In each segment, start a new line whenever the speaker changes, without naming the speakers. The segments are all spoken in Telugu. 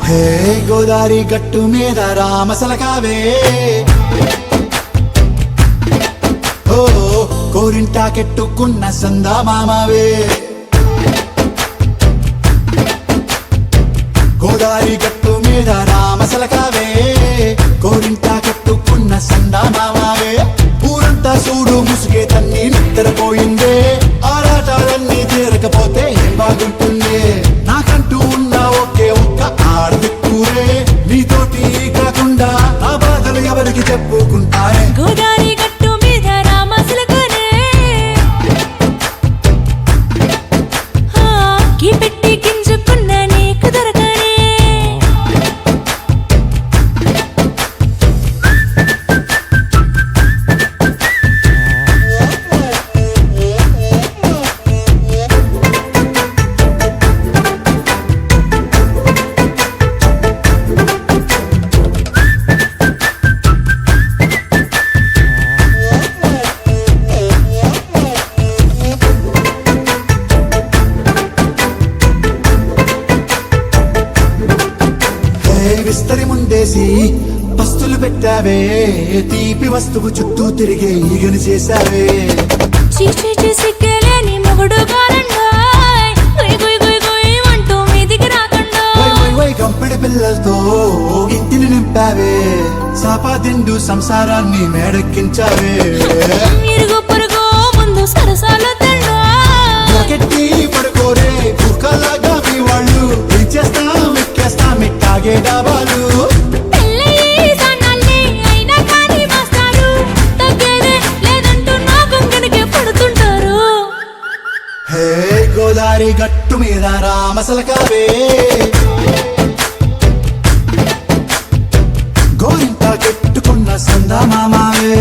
హే గోదారి గట్టు మీద రామసలకావే ఓ కోరింటాకెట్టుకున్న సందా మామావే గోదారి గట్టు మీద రామసలకావే కోరింటాకెట్టుకున్న సందా మామావే ఊరంతా చూడు ముసుగే తన్ని నిద్రపోయిందే ఆరాటాలన్నీ తీరకపోతే ఏం బాగుంటుంది నాకంటూ ఉన్న ఒకే ఒక్క ఆడదిక్కురే నీతోటి కాకుండా ఆ బాధలు ఎవరికి చెప్పుకుంటారే
గోదారి గట్టు మీద రామసలకనే పెట్టి గింజుకున్న నీకు దొరకనే
విస్తరి ముందేసి పస్తులు పెట్టావే తీపి వస్తువు చుట్టూ తిరిగే ఈగని చేశావే
సిగ్గలేని మొగుడు అంటూ మీదికి రాకుండా
కంపెడి పిల్లలతో ఇంటిని నింపావే సాపాదిండు సంసారాన్ని మేడెక్కించావే
ఇరుగు పొరుగు ముందు సరసాలు
గట్టి పడుకోరే కుక్కలాగా మీ వాళ్ళు చేస్తాం ఎక్కేస్తాం ఎక్కాగే డాబాలు హే గోదారి గట్టు మీద రామసలకావే గోరింట కెట్టుకున్న సందా మామావే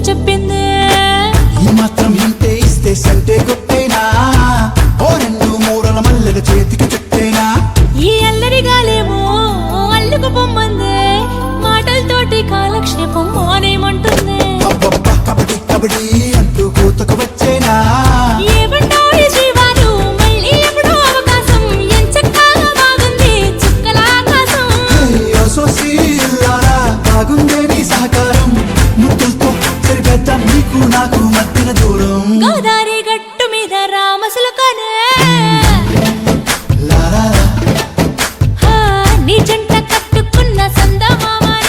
చెప్పింది
ఈ మాత్రం ఇంతే ఇస్తే సంటే కొట్టేనా ఓ రెండు మూరల మల్లెల చేతికి చుట్టేనా
ఈ అల్లరి గాలేమో అల్లుకు పొమ్మందే మాటలతోటి కాలక్షేపం మానేమంటుంది
కబడ్డీ కబడ్డీ అంటూ కూతకు వచ్చేనా
ఏమంటావు జీవాలు మళ్ళీ ఎప్పుడో అవకాశం ఎంచక్కా బాగుంది చుక్కల ఆకాశం
బాగుందే నీ సహకారం ముద్దులతో సరిపెద్ద నీకు నాకు మధ్యన దూరం
గోదారి గట్టు మీద రామసలకనే నీ జంట కట్టుకున్న సందమామనే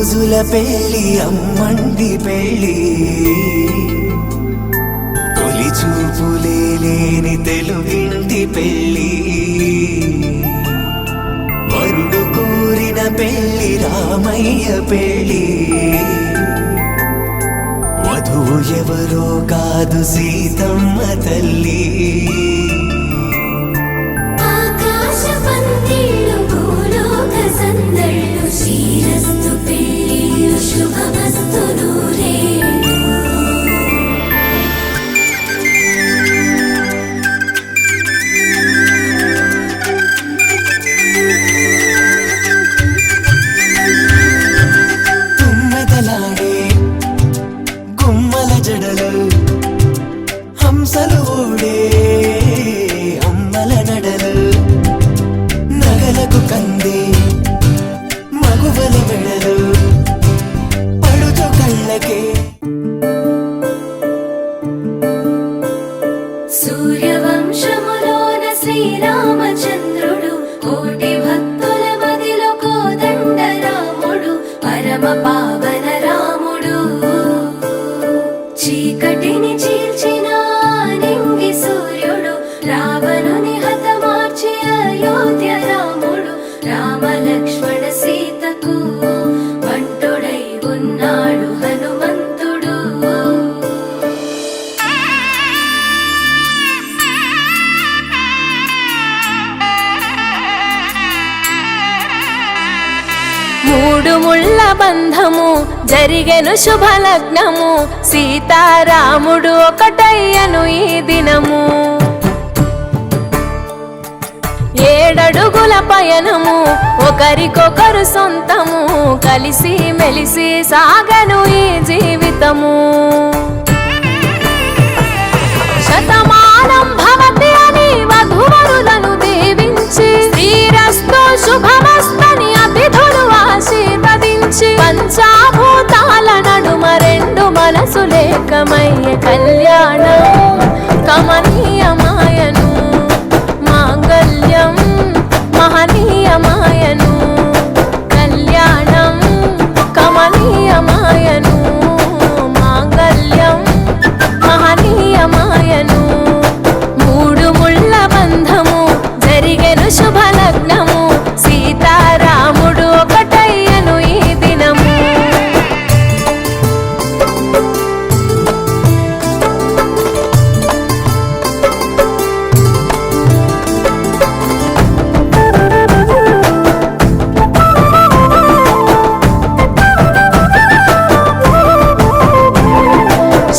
రోజుల పెళ్ళి అమ్మండి పెళ్ళి తొలి చూపులే లేని తెలుగింటి పెళ్ళి వరుడు కోరిన పెళ్ళి రామయ్య పెళ్ళి వధువు ఎవరో కాదు సీతమ్మ తల్లి జడలు హంసలు ఊడే
రామ లక్ష్మణ సీతకు బంటుడై ఉన్నాడు హనుమంతుడు. మూడు ముళ్ళ బంధము జరిగెను శుభలగ్నము, సీతారాముడు ఒకటయ్యను ఈ దినము. 7 అడుగుల పయనము ఒకరికొకరు సొంతము, కలిసి మెలిసి సాగను ఈ జీవితము. శతమానం భవతి అని వధువరులను దీవించి, శ్రీరస్తు శుభమస్తని అతిథులు ఆశీర్వదించి, పంచాభూతాల నడుమ 2 మనసులేకమయ్య కళ్యాణం కమనీయమాయను, మాంగళ్యం మహనీయమాయను, కళ్యాణం కమనీయమాయను, మాంగళ్యం మహనీయమాయను. 3 ముళ్ళ బంధము జరిగెను శుభలగ్నము, సీతారాముడు ఒకటయ్యను ఈ దినము.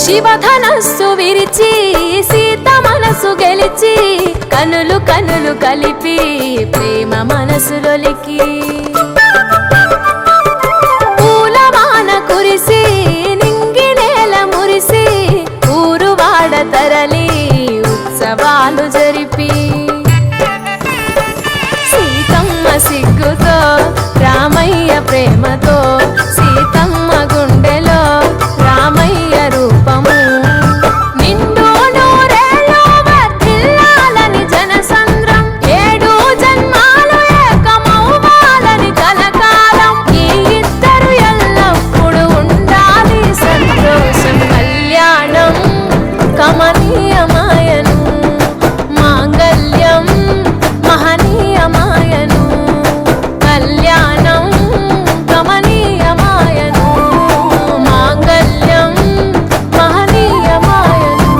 శివధనస్సు విరిచి సీత మనసు గెలిచి, కనులు కనులు కలిపి ప్రేమ మనసులొలికి, పూలవాన కురిసి నింగి నేల మురిసి, ఊరు వాడ తరలి ఉత్సవాలు జరిపి, సీతమ్మ సిగ్గుతో రామయ్య ప్రేమతో, సీతమ్మ గుండెలో రామయ్య రూపము. నిండు నూరేళ్ళు వర్ధిల్లాలని జనసంద్రం, 7 జన్మాలు ఏకమవ్వాలని కలకాలం, ఈ ఇద్దరు ఎల్లప్పుడూ ఉండాలి సంతోషం. కళ్యాణం కమనీయమాయను, మాంగళ్యం మహనీయమాయను, కళ్యాణం కమనీయమాయను, మాంగళ్యం మహనీయమాయను.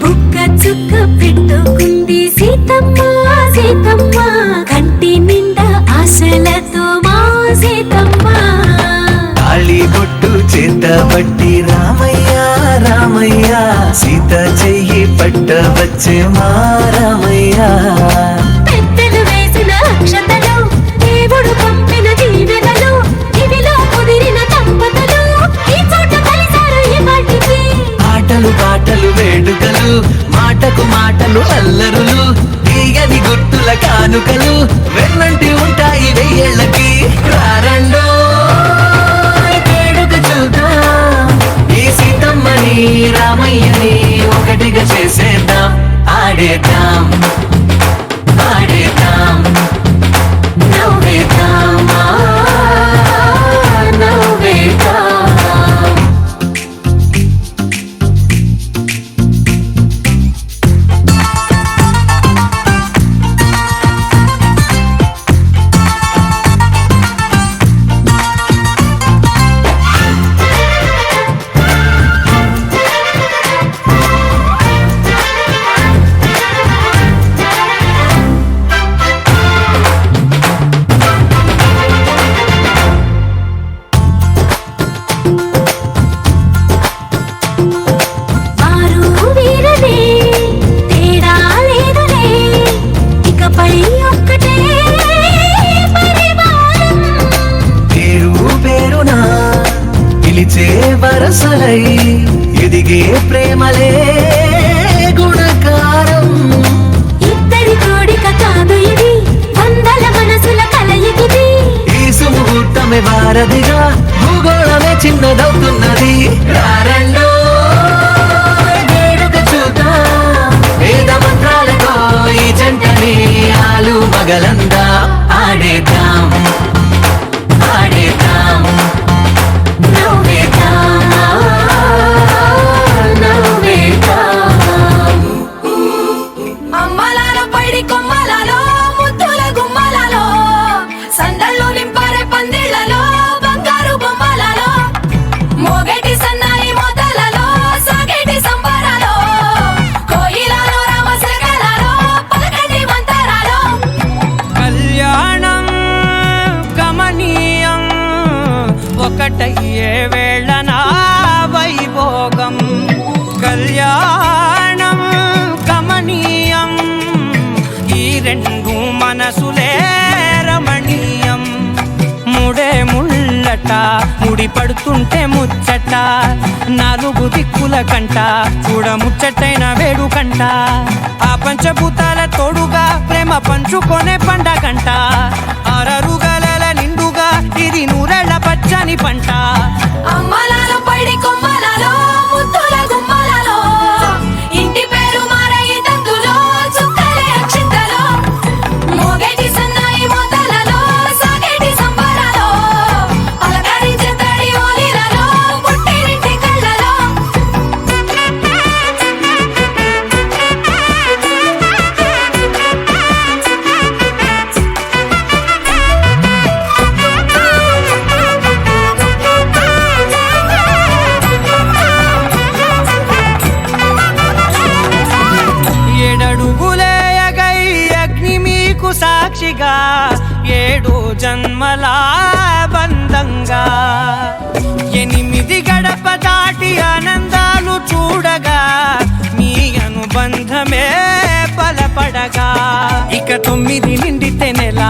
బుక్క చుక్క పెట్టుకుంది సీతమ్మ సీతమ్మ, కంటి నిండా ఆశలతో మా సీతమ్మ.
తాళి బొట్టు చేతబట్టి రామయ్య రామయ్య, సీత చెయ్యి పట్ట వచ్చే మా రామయ్య.
పెద్దలు వేసిన అక్షతలు, దేవుడు పంపిన దీవెనలు, ఇవిలో కుదిరిన దంపతులు ఈ చోట కలిసారు ఈ వాటికి.
ఆటలు పాటలు వేడుకలు, మాటకు మాటలు అల్లరులు, తీయని గుర్తుల కానుకలు వెన్నంటి ఉంటాయి 1000 ఏళ్ళకి. రారండో వేడుక చూద్దాం, ఈ సీతమ్మని రామయ్యని ఒకటిగా చేసేద్దాం, ఆడేద్దాం ఆడేద్దాం, నవ్వేద్దాం నవ్వేద్దాం. వరసలై ఎదిగే ప్రేమలే గుణకారం.
ఇద్దరి కోడిక కాదు ఇది, వందల మనసుల కలయికిది.
ఈ సుముహూర్తమే వారధిగా, భూగోళమే చిన్నదవుతున్నది. రారండో వేడుక చూద్దాం, వేద మంత్రాలతో ఈ జంటని ఆలు మగలందా ఆడేద్దాం ఆడేద్దాం
నవ్వేద్దాం, నవ్వేద్దాం. అమ్మలాల పైడి కొమ్మలలో, ముద్దుల గుమ్మలలో, సందళ్ళు నింపారే పందిళ్లలో, బంగారు బొమ్మలలో, మోగేటి సన్నాయి మోతలలో, సాగేటి సంబరాలో, కోయిలలో రామశకలలో, పలకటి మంతరాలో.
కళ్యాణం గమనీయం, ఒకటయ్యే వేళ నా వైభోగం. కళ్యాణం గమనీయం, ఈ రెండు మనసులే రమణీయం. ముడే ముళ్ళట, ముడి పడుతుంటే ముచ్చట, నాలుగు దిక్కుల కంట, చూడ ముచ్చటైన వేడుకంట. ఆ పంచభూతాల తోడుగా ప్రేమ పంచుకొనే పండగంట. అరరుగలల నిండుగా ఇది నూరెళ్ళ పచ్చని పంట.
అమ్మలాల పైడి కొమ్మలలో, ముద్దుల గుమ్మలలో, ఇంటి పేరు మారయి తందులో, చుక్కలే అక్షింతలో, మోగేటి సన్నాయి మోతలలో, సాగేటి సంబరాలో, పలకరించే తడి ఓలిలలో, పుట్టినింటి కళ్ళలో.
ఏడడుగులేయగై అగ్ని మీకు సాక్షిగా, ఏడు జన్మల బంధంగా, 8 గడప దాటి ఆనందాలు చూడగా, మీ అనుబంధమే బలపడగా. ఇక 9 నిండితే నెల,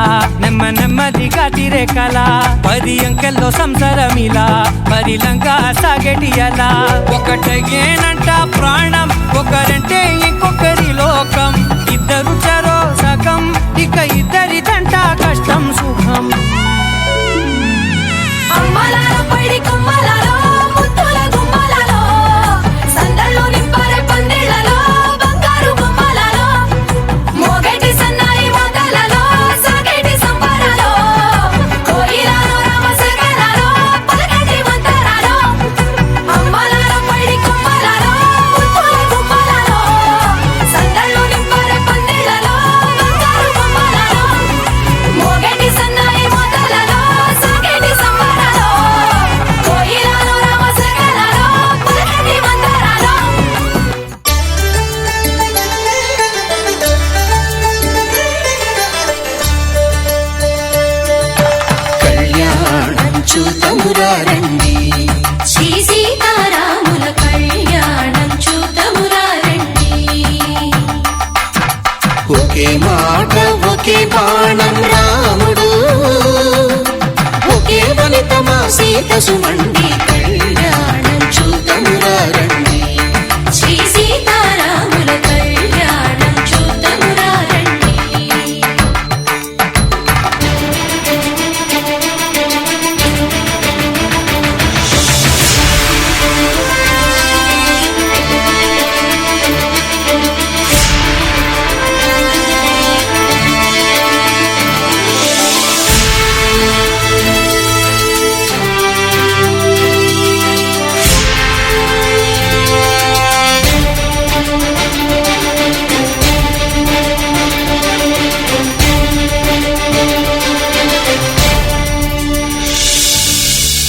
నెమ్మదిగా తిరేకల, 10 అంకెల్లో సంసారమిలా, పరిలంగా సాగటియలా. ఒకటేనంట ప్రాణం, ఒకరంటే ఇంకొకరి లోకం. ఇద్దరు చరో సగం, ఇక ఇద్దరిదంట కష్టం సుఖం.
అమ్మలాల పైడి కొమ్మలలో, ముద్దుల గుమ్మలలో, సందళ్ళు నింపారే పందిళ్లలో, బంగారు బొమ్మలలో, మోగేటి సన్నాయి మోతలలో, సాగేటి సంబరాలో, కోయిలలో రామశకలలో, పలకటి మంతరాలో. అమ్మలాల పైడి కొమ్మలలో, ముద్దుల గుమ్మలలో, సందళ్ళు నింపారే పందిళ్లలో, బంగారు బొమ్మలలో, మోగేటి సన్నాయి మోతలలో, సాగేటి సంబరాలో, కోయిలలో రామశకలలో, పలకటి మంతరాలో.
కళ్యాణం చూతమురా రండి,
శ్రీ సీతారాముల కళ్యాణం చూతమురా రండి.
ఒకే మాట ఒకే బాణం రాముడు, ఒకే వనిత మా సీత సుమండి. కళ్యాణం చూతమురా రండి,
శ్రీ సీతారాముల కళ్యాణం చూతమురా రండి.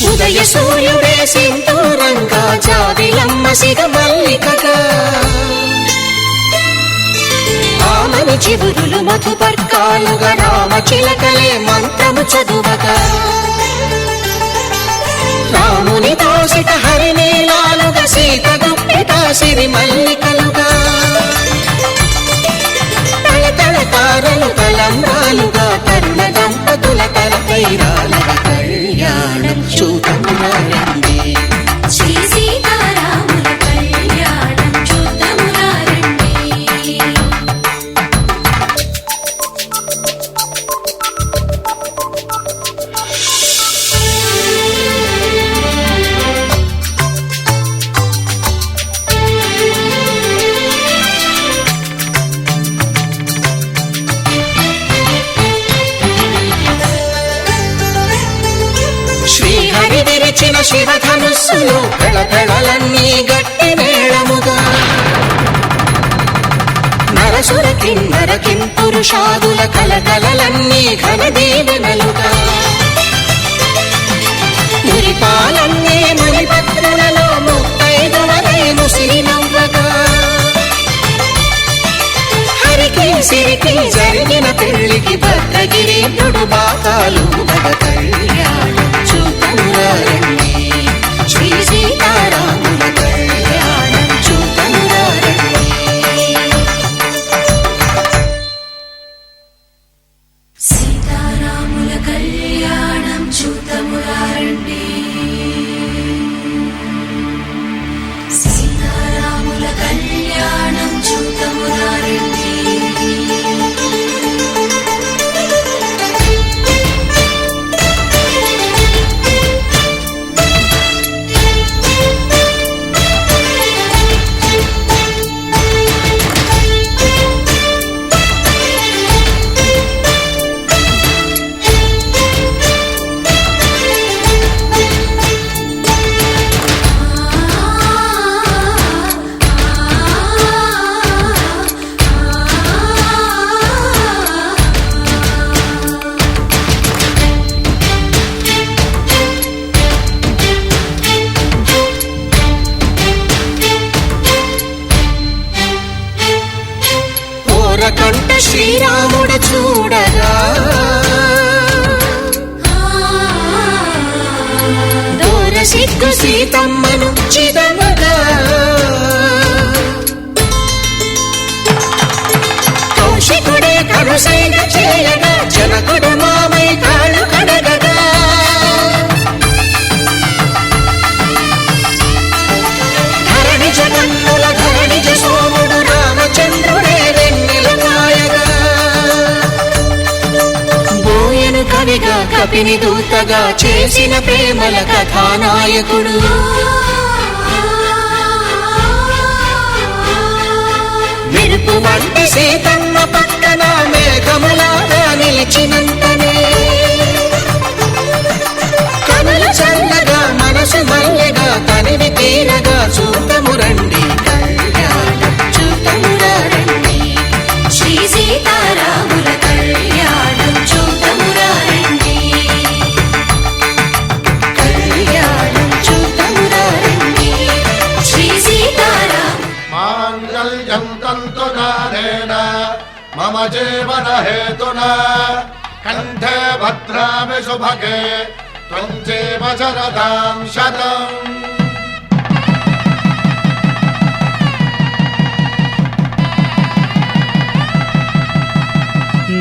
ఉదయ సూర్యుడే సింధూరంగా, జాబిలమ్మ సిగ మల్లికగా, ఆమని చివురులు మధుపర్కాలుగా, రామ చిలకలే మంత్రము చదువగా, రాముని దోసిట హరినీలాలుగా, సీత గుప్పిట సిరి మల్లికలుగా, తళతళ తారలు తలంబ్రాలుగా, తరుణ దంపతుల తలపైరాలుగా. కళ్యాణం చూతమురా రండి,
శ్రీ
నిలిచిన శివధనుస్సులో కళకళలన్నీ గట్టి మేళముగా నరసుర కిన్నర కింపురుషాదుల కలకలలన్నీ ఘనదీవెనలుగా మురిపాలన్నీ మునిపత్రులలో ముత్తైదువలై ముసిరి నవ్వగా హరికి సిరికి జరిగిన పెళ్లికి భద్రగిరీంద్రుడు బాకాలు గద కళ్యాణం చూతమురారండి శ్రీ సీతారాముల కళ్యాణం చూతమురారండి
సీతారాముల కళ్యాణం చూతమురారండి సీతారాముల కళ్యాణం చూతమురారండి
కంట శ్రీరాముడు చూడగా దూర సిగ్గు సీతమ్మను చిదమగా కౌశికుడే కరుసైన చేయగా జనకుడు మామై కాళ్ళు కడగగా ధరణి జగన్నుల ధరణిజ సోముడు రామచంద్రుడే కవిగా కపిని దూతగా చేసిన ప్రేమల కథానాయకుడు మెరుపు వంటి సీతమ్మ పక్కన మేఘములాగా నిలిచినంతనే కనులు చల్లగా మనసు మల్లెగా తనివి తీరగా చూతమురండి కళ్యాణం చూతమురారండి
శ్రీ సీతారాముల కళ్యాణం చూతమురారండి
కళ్యాణం చూతమురారండి
శ్రీ సీతారామ
మాంగళ్యం తంతునానేన మమ జీవన హేతునా కంఠే భద్రామి శుభగే త్వం జీవ శరదాం శతం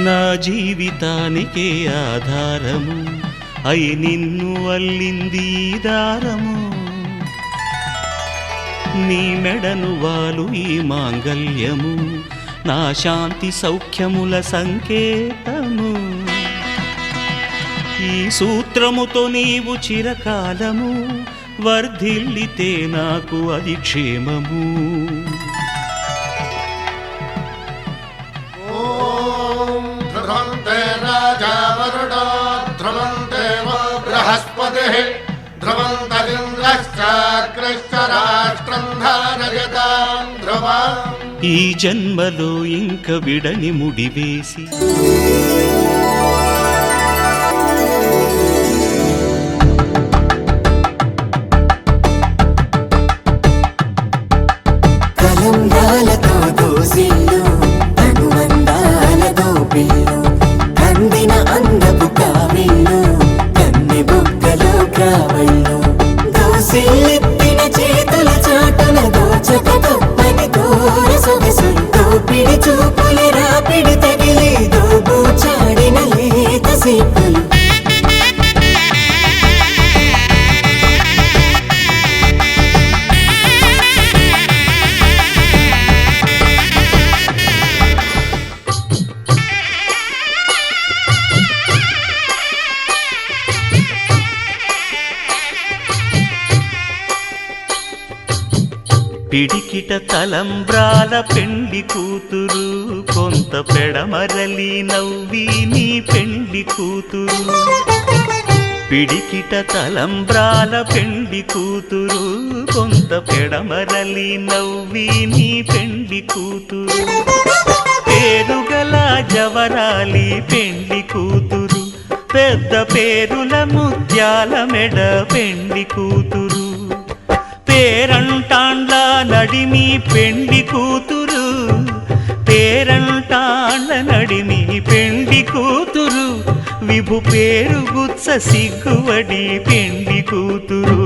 నా జీవితానికే ఆధారము అయి నిన్ను అల్లింది ఈ దారము నీ మెడను వాలు ఈ మాంగల్యము నా శాంతి సౌఖ్యముల సంకేతము ఈ సూత్రముతో నీవు చిరకాలము వర్ధిల్లితే నాకు అది క్షేమము
ధ్రువంతే రాజా వరుణో ధ్రువంతే వో బృహస్పతిః ధ్రువంతరింద్రశ్చాగ్రశ్చ రాష్ట్రం ధారయతాం ధ్రువం
ఈ జన్మలో ఇంక విడని ముడివేసి
కలంబాలతో దోసిల్లు అనుబంధాలతో పిల్లు కందిన అందపు కావిళ్ళు కన్నె బుగ్గలో క్రావళ్ళు దోసిల్లెత్తిన చేతుల చాటున దోచక తప్పని దూర సొగసులు దోపిడి చూపుల రాపిడి తగిలి దోబూచాడిన లేత సీపులు
పిడికిట తలంబ్రాల పెండ్లి కూతురు కొంత పెడమరలి నవ్వి నీ పెండ్లి కూతురు పిడికిట తలంబ్రాల పెండి కూతురు కొంత పెడమరలి నవ్వి నీ పెండి కూతురు పేరుగల జవరాలి పెండి కూతురు పెద్ద పేరుల ముత్యాల మెడ పెండి కూతురు పేరంటాండ్ల నడిమి పెండి కూతురు పేరంటాండ్ల నడిమి పెండి కూతురు విభు పేరు గుత్స సిగ్గువడి పెండి కూతురు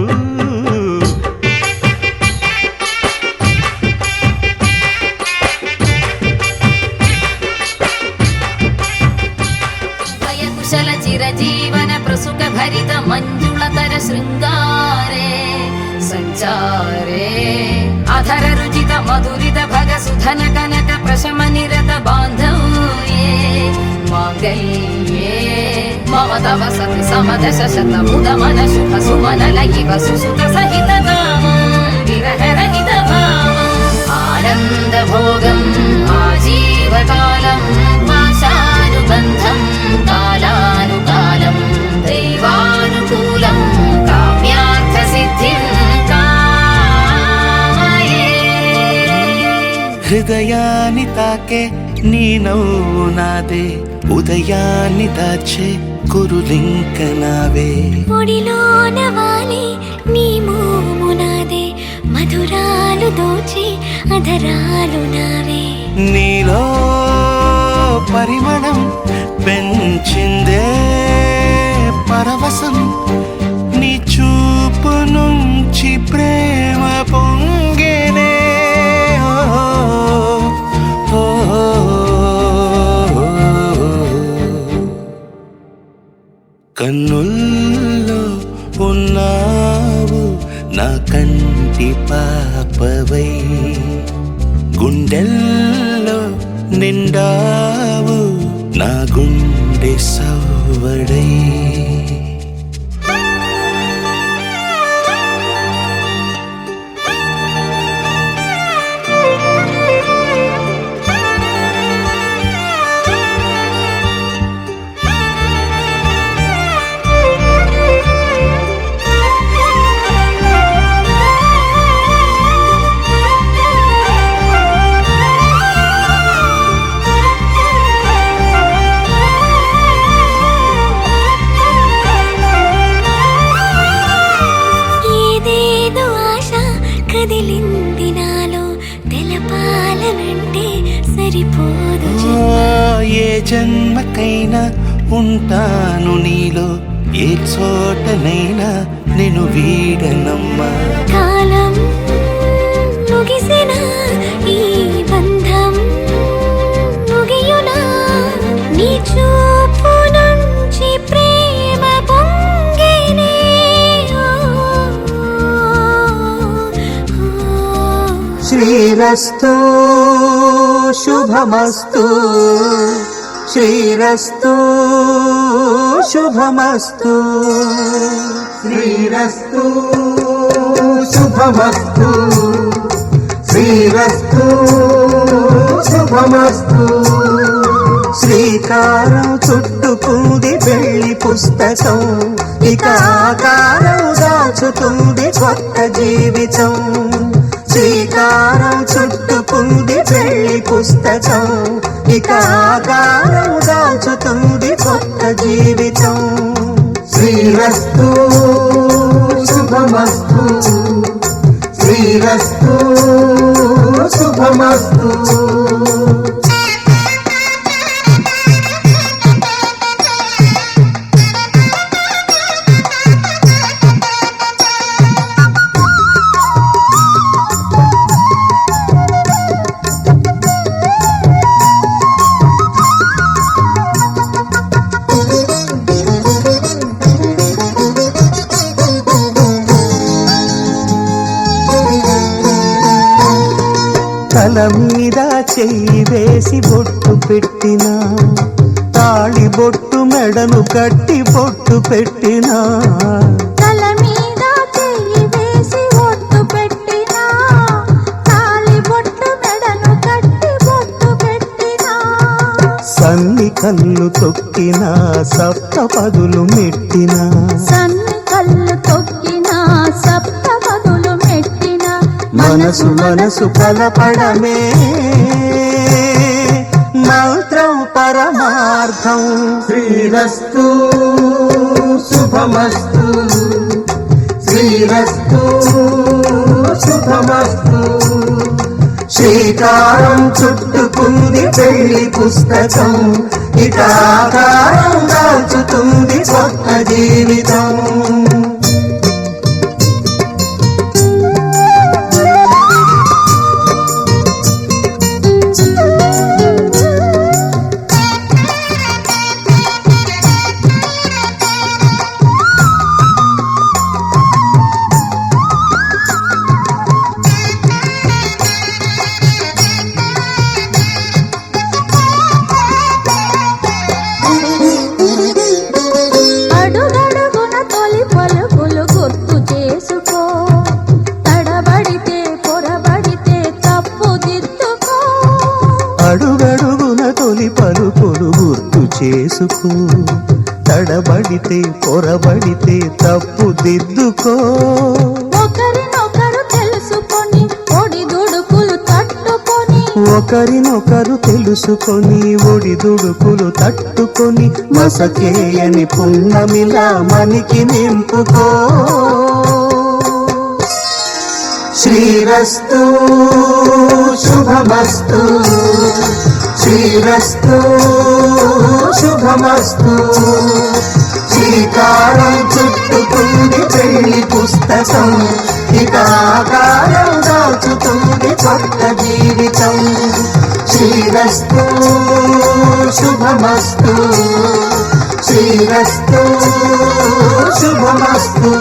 కుశల చిరజీవన ప్రసుక భరిత మంజుళతర శృంగారే సంచారే అధర రుచిత మధురిత భగ సుధన కనక ప్రశమ నిరత బాంధవ్యే మాంగళ్యే మమ తవ సతి సమదశ శత ముదమన శుభ సుమన లయివ సుసుత సహిత కామం విరహ రహిత భావం ఆనంద భోగం ఆజీవకాలం పాశానుబంధం కాలానుకాలం దైవానుకూలం కామ్యార్థ సిద్ధిం కామయే.
హృదయాన్ని తాకే నీ నవ్వు నాదే ఉదయాన్ని దాచే కురులింక నావే
ఒడిలోన వాలి నీ మోము నాదే మధురాలు దోచి అధరాలు నావే
నీలో పరిమళం పెంచిందే పరవశం నీ చూపు నుంచి ప్రేమ పొంగేనే ఓ, ఓ, ఓ. కన్నుల్లో ఉన్నావు నా కంటి పాపవై గుండెల్లో నిండావు నా గుండె సవ్వడై
కదిలింది నాలో తెలపాలనంటే సరిపోదు
ఏ జన్మకైనా ఉంటాను నీలో ఏ చోటనైనా నేను వీడనమ్మా
కాలం ముగిసిన ఈ బంధం ముగియునా నీ చూపు నుంచి ప్రేమ పొంగేనే
శ్రీరస్తు శుభమస్తు శ్రీరస్తు శుభమస్తు
శ్రీరస్తు శుభమస్తు శ్రీరస్తు శుభమస్తు
శ్రీకారం చుట్టుకుంది పెళ్లి పుస్తకం ఇక ఆకారం దాచుతుంది కొత్త జీవితం శ్రీకారం చుట్టుకుంది పెళ్లి పుస్తకం ఇక ఆకారం దాచుతుంది కొత్త జీవితం
శ్రీరస్తు శుభమస్తు శ్రీరస్తు శుభమస్తు
తల మీద చెయ్యి వేసి బొట్టు పెట్టినా తాళి బొట్టు మెడను కట్టి బొట్టు పెట్టినా
తల మీద చెయ్యి వేసి బొట్టు పెట్టినా తాళి బొట్టు మెడను కట్టి బొట్టు పెట్టినా
సన్ని కళ్ళు తొక్కిన సప్తపదులు మెట్టిన
సన్ని కళ్ళు తొక్కిన సప్తపదులు మెట్టిన
మనసు మనసు కలపడమే మంత్రం పరమార్థం.
శ్రీరస్తు శుభమస్తు శ్రీరస్తు శుభమస్తు. శ్రీకారం చుట్టుకుంది పెళ్లి పుస్తకం, ఇక ఆకారం దాల్చుతుంది కొత్త జీవితం.
అడుగడుగున తొలి పలుకులు గుర్తు చేసుకో, తడబడితే పొరబడితే తప్పుదిద్దుకో.
అడుగడుగున తొలి పలుకులు గుర్తు చేసుకో, తడబడితే పొరబడితే తప్పు దిద్దుకో.
ఒకరినొకరు తెలుసుకొని ఒడిదుడుకులు తట్టుకొని,
ఒకరినొకరు తెలుసుకొని ఒడిదుడుకులు తట్టుకొని మసకేయని పున్నమిలా మనికి నింపుకో.
శ్రీరస్తు శుభమస్తు శ్రీరస్తు శుభమస్తు. శ్రీకారం చుట్టుకుంది పెళ్లి పుస్తకం, ఇక ఆకారం దాచుతుంది కొత్త జీవితం. శ్రీరస్తు శుభమస్తు శ్రీరస్తు శుభమస్తు.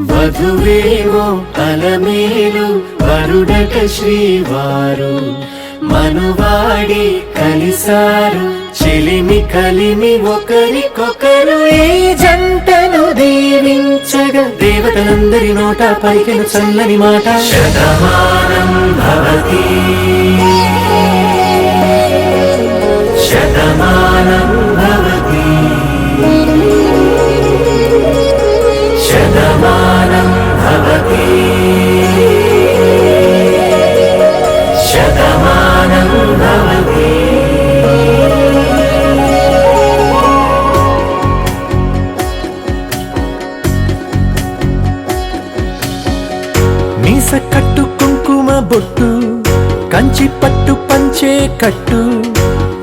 వధువేవో అలమేలు వరుడట శ్రీవారు, మనువాడి కలిసారు చెలిమి కలిమి ఒకరికొకరు. ఈ జంటను దీవించగా దేవతలందరి నోట పలికిన చల్లని మాట. శతమానం భవతి శతమానం భవతి శతమానం భవతి శతమానం భవతి. మీస కట్టు కుంకుమ బొట్టు కంచి పట్టు పంచే కట్టు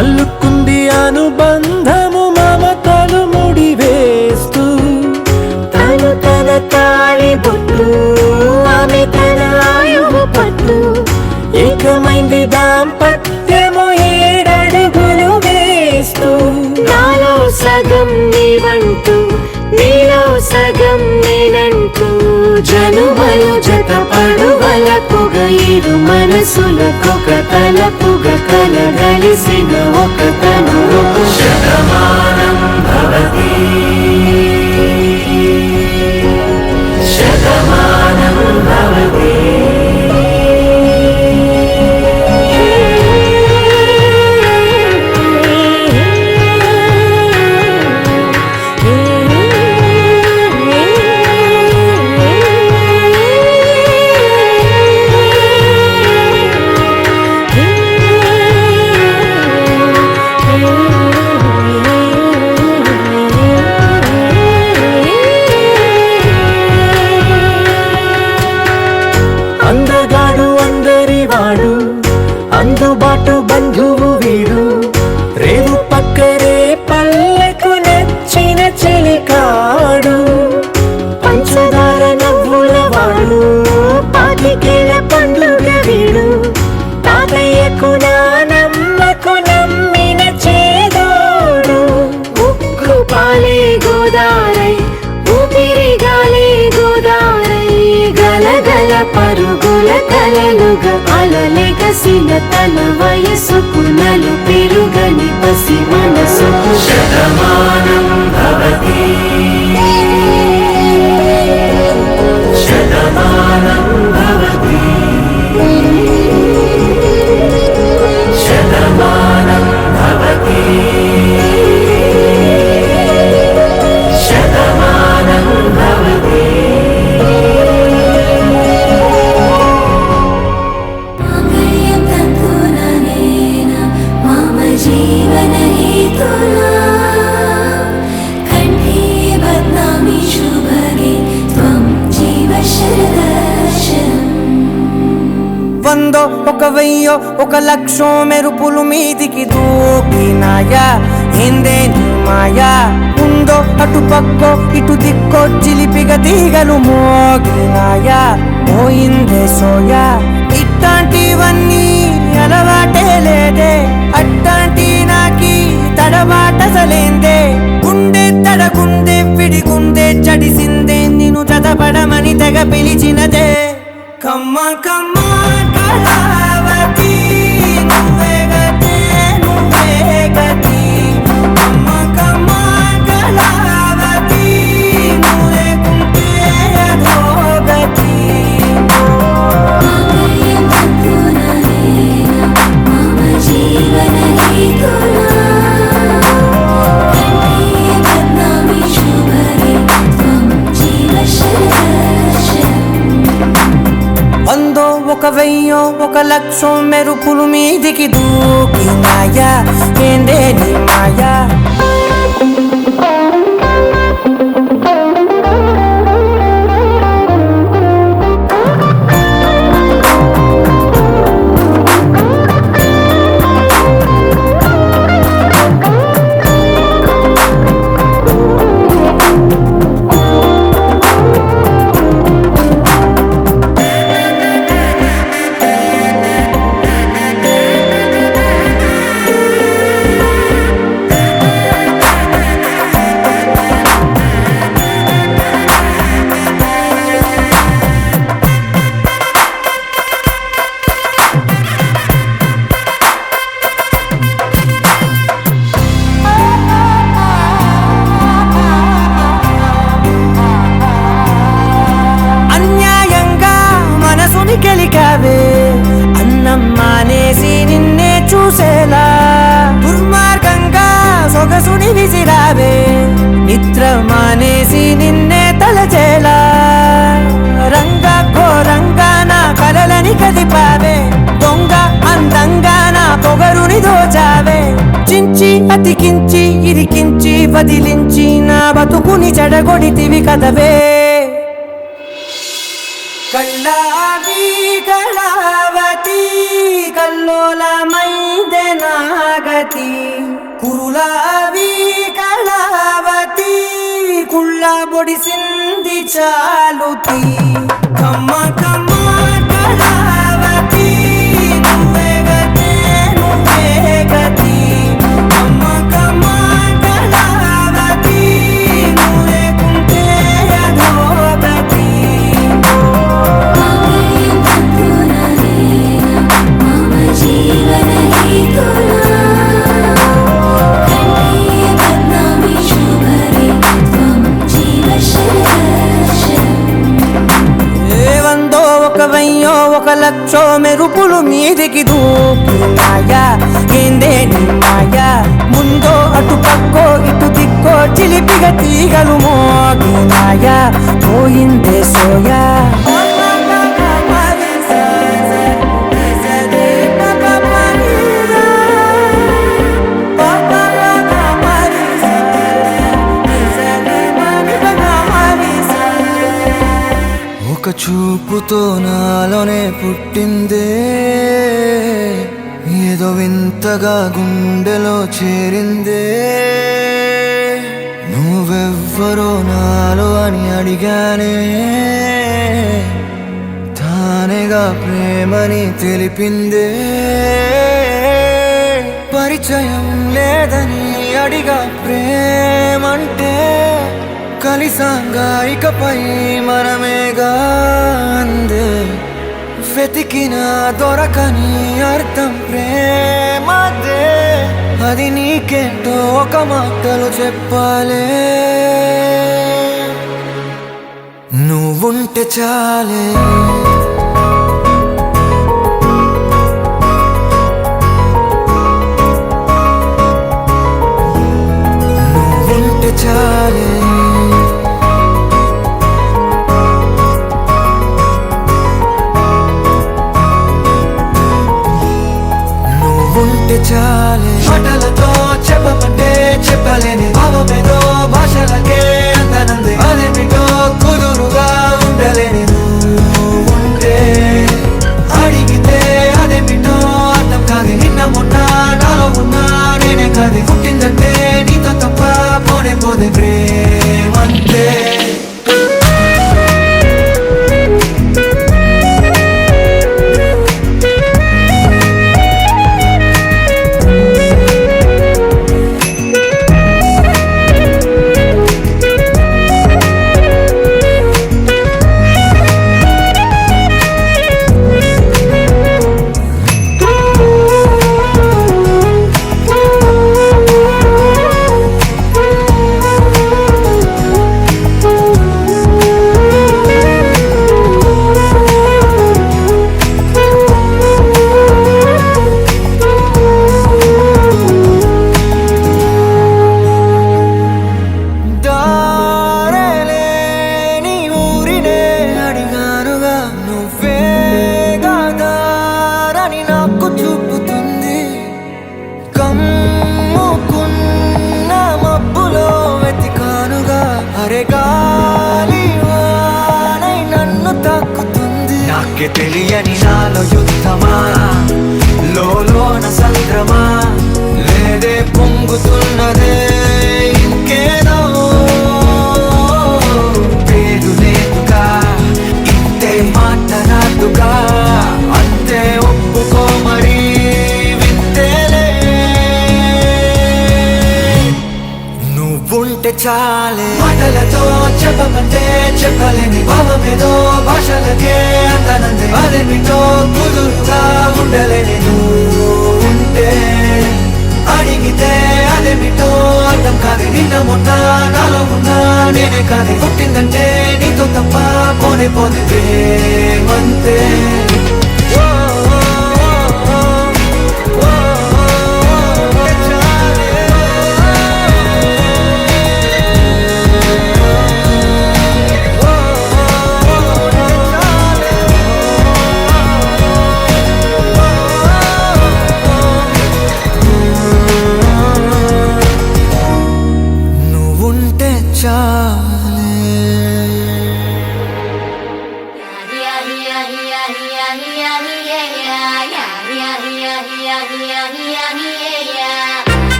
అల్లుకుంది అనుబంధము మమతలు ముడివేస్తూ. తను తన తాళి బొట్టు ఆమె తన ఆయువు పట్టు, ఏకమైంది దాంపత్యము 7 అడుగులు వేస్తూ. నాలో సగం నీవంటూ నీలో సగం నేనంటూ జనుమలు జత పడువలపుగ ఇరు మనసులకొక తలపుగ కలగలిసిన ఒక తను. శతమానం భవతి శతమానం భవతి. అందగాడు అందరివాడు అందుబాటు బంధువు వీడు, రేవు పక్కరే పల్లెకు నచ్చిన చెలికాడు. పంచదార నవ్వుల వాడు పాతికేల పండుగ వీడు, తాతయ్యకు నానమ్మకు నమ్మిన చేదోడు. ఉక్కు పాలే గోదారై ఊపిరి గాలే గోదారై గలగల పరుగుల కలలుగా అలలెగసిన తన వయసుకు నలు పెరుగని పసి మనసుకు శతమానం భవతి శతమానం భవతి శతమానం భవతి శతమానం భవతి మాంగళ్యం తంతుననేన మమ జీవన హేతునా కంఠే బధ్నామి శుభగే త్వం జీవ శరదర్శనం.
వందో ఒక వెయ్యో ఒక లక్షో మెరుపులు మీదికి దూకినాయా ఏందే నీ మాయా ఉందో అటు పక్కో ఇటు దిక్కో చిలిపిగ తీగలు మోగినాయా పోయిందే సోయా ఇట్లాంటివన్నీ అలవాటే లేదే అట్లాంటి నాకి తడబాటసలేందే గుండె తడగుండె విడిగుండె చడిసిందే నిన్ను చదపడమని తెగ పిలిచినదే కమ్మ కమ్మ కళావతి నువ్వే గతే నువ్వే గతి కమ్మ కమ్మ కళావతి నువ్వే కుంటే అధోగతి.
మాంగళ్యం తంతుననేన మమ జీవన హేతునా కంఠే బధ్నామి శుభగే త్వం జీవ శరదర్శనం.
వందో ఒక వెయ్యో ఒక లక్షో మెరుపులు మీదికి దూకినాయా ఏందే నీ మాయా అన్యాయంగా మనసుని గెలికావే అన్నం మానేసి నిన్నే చూసేలా దుర్మార్గంగా సొగసుని విసిరావే నిద్ర మానేసి నిన్నే తలచేలా రంగా ఘోరంగా నా కలలని కదిపావే దొంగ అందంగా నా పొగరుని దోచావే చించి అతికించి ఇరికించి వదిలించి నా బతుకుని చెడగొడితివి కదవే కళ్ళావి కళావతి కల్లోలమైందే నాగతి కురులావి కళావతి కుళ్ళ బొడిసింది చాలుతి కమ్మ కమ్మ కళావతి నువ్వే గతే నువ్వే గతి కమ్మ కమ్మ కళావతి నువ్వే కుంటే అధోగతి.
మాంగళ్యం తంతుననేన మమ జీవన హేతునా కంఠే బధ్నామి శుభగే త్వం జీవ శరదర్శనం.
వందో ఒక వెయ్యో ఒక లక్షో మెరుపులు మీదికి దూకినాయా ఏందే నీ మాయా ముందో అటు పక్కో ఇటు దిక్కో చిలిపిగ తీగలు మోగినాయా పోయిందే సోయా.
ఒక చూపుతో నాలోనే పుట్టిందే ఏదో వింతగా గుండెలో చేరిందే నువ్వెవ్వరో నాలో అని అడిగానే తానేగా ప్రేమని తెలిపిందే పరిచయం లేదని అడిగా ప్రేమంటే కలిసాంగా ఇకపై మనమేగా అందే వెతికినా దొరకని అర్థం ప్రేమదే అది నీకేంటో ఒక మాటలు చెప్పాలే నువ్వుంటే చాలే నువ్వుంటే చాలే నువ్వుంటే చాలే మాటలతో చెప్పమంటే చెప్పలేని భావమేదో భాషలకే అందనంది అదేమిటో కుదురుగా ఉండలేని నువ్వుంటే అడిగితే అదేమిటో అర్థం కాదు నిన్న మొన్న నాలో ఉన్నా నేనే కాదు పుట్టిందంటే నీతో తప్ప పోనే పోదే ప్రేమంతే తెలియని నాలో యుద్ధమా లోన సంద్రమా లేదే పొంగుతున్నదే ఇంకేదో పేరు లేదుగా ఇంతే మాట్లాడుగా అంతే ఒప్పుకో మరి వింతేలే నువ్వుంటే చాలే మాటలతో చెప్పమంటే చెప్పలేని భావమేదో భాషలకే అందనంది అదేమిటో కుదురుగా ఉండలేని నువ్వుంటే అడిగితే అదేమిటో అర్థం కాదు నిన్న మొన్న నాలో ఉన్నా నేనే కాదు పుట్టిందంటే నీతో తప్ప పోనే పోతే ప్రేమంతే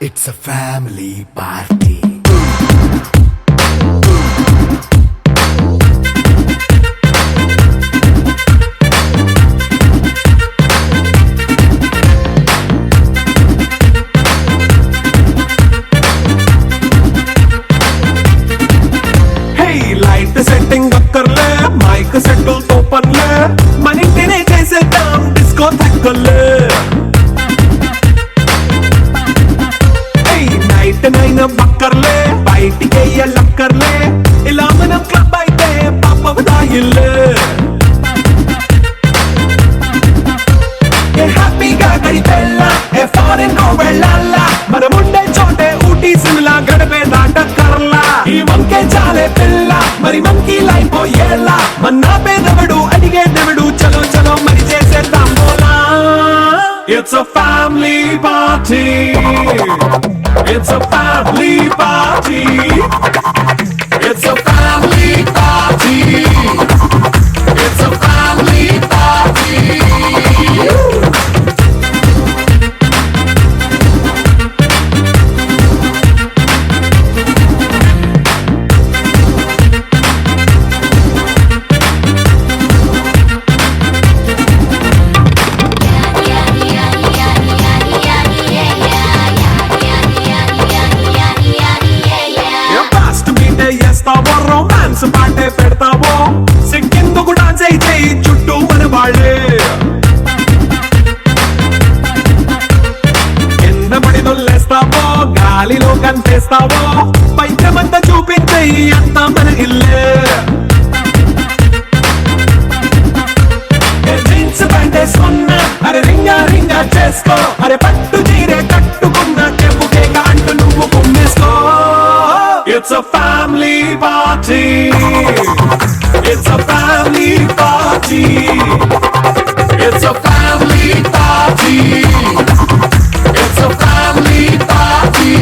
It's a family party.
Setting అక్కర్లే మైక్ సెట్టుల్ తో పర్లే మన ఇంటినే చేసేద్దాం డిస్కో తక్కర్లే నైట్ నైన్ బక్కర్లే బయటికి వెయ్యలక్కర్లే ఇలా మనం క్లబ్ అయితే పాప దాయిల్లే హ్యాపీగా గడిపెళ్ళా ఏ ఫారెన్ నో వెళ్ళాలా మనం ఉండే చోటే ఊటీ సిమ్లా గడిపే దాటక్కర్లా ఈ వంకే చాలే పిల్ల మరి మంకీ లైఫ్ ఏళ్ళ మన్నా పేదవడు అడిగే దేవుడు చలో చలో మరి చేసేద్దాం బోలా It's a family party It's a family party It's a family party It's a family party
yeah.
చేస్తావో పైద్యమంతా చూపించేయి అంతా మన ఇల్లే జీన్స్ ప్యాంటే సున్నా అరే రింగా రింగా చేసుకో అరే పట్టు చీరే కట్టుకున్న చెప్పుకే కాంటూ నువ్వు కుమ్మేసుకో It's a family party It's a family party It's a family party It's a family party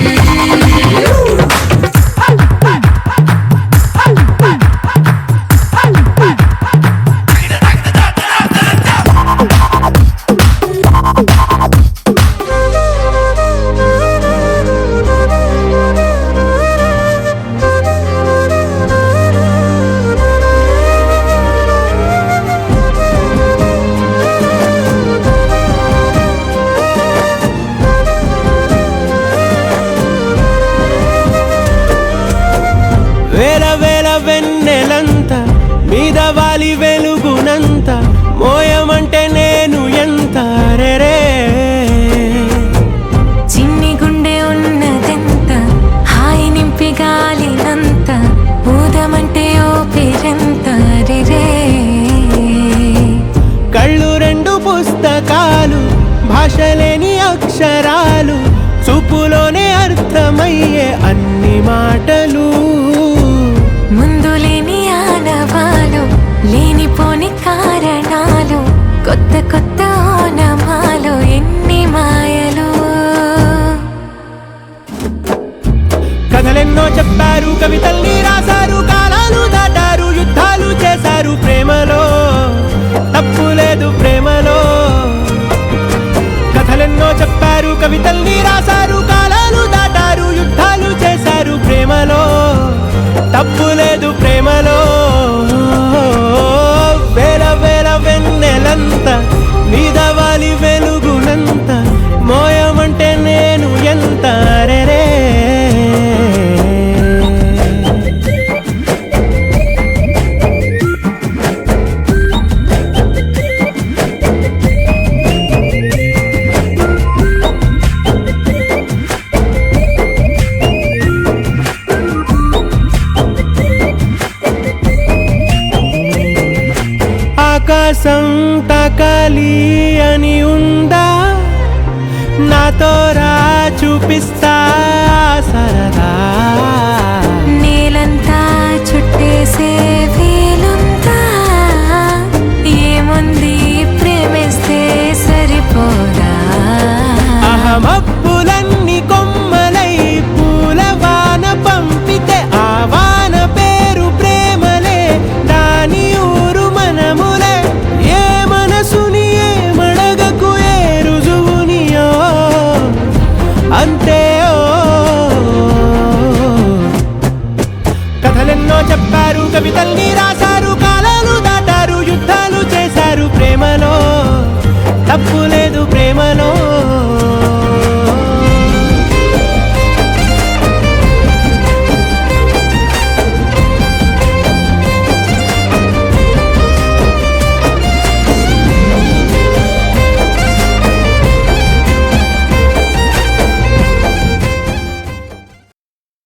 వేల వేల వెన్నెలంత మీద వాలి వెలుగునంత మోయమంటే నేను ఎంత రే
చిన్ని గుండె ఉన్నదెంత హాయి నింపి గాలినంత ఊదమంటే ఓ పేరెంత రే
కళ్ళు రెండు పుస్తకాలు భాషలేని అక్షరాలు చూపులోనే అర్థమయ్యే అన్ని మాటలు
ముందు లేని ఆనవాలు లేనిపోని కారణాలు కొత్త కొత్త ఓనమాలు ఎన్ని మాయలు
కథలెన్నో చెప్పారు కవితల్ని రాశారు కాలాలు దాటారు యుద్ధాలు చేశారు ప్రేమలో తప్పు లేదు ప్రేమలో కథలెన్నో చెప్పారు కవితల్ని రాశారు కాలాలు దాటారు యుద్ధాలు చేశారు ప్రేమలో తప్పు లేదు ప్రేమలో వేల వేల వెన్నెలంత మీద వాలి వెలుగునంత మోయమంటే నేను ఎంత రే ఆకాశం తాకాలి అని ఉందా నాతో రా చూపిస్తా సరదా
నేలంతా చుట్టేసే వీలుందా ఏముంది ప్రేమిస్తే సరిపోదా
అహమప్పులన్నీ కొమ్మలై పూల వాన పంపితే ఆ వాన పేరు ప్రేమలే దాని ఊరు మనములే ఏ మనసుని ఏ మడగకు ఏ రుజువునియో అంతే కథలెన్నో చెప్పారు కవితల్ని రాశారు కాలాలు దాటారు యుద్ధాలు చేశారు ప్రేమలో తప్పు లేదు ప్రేమలో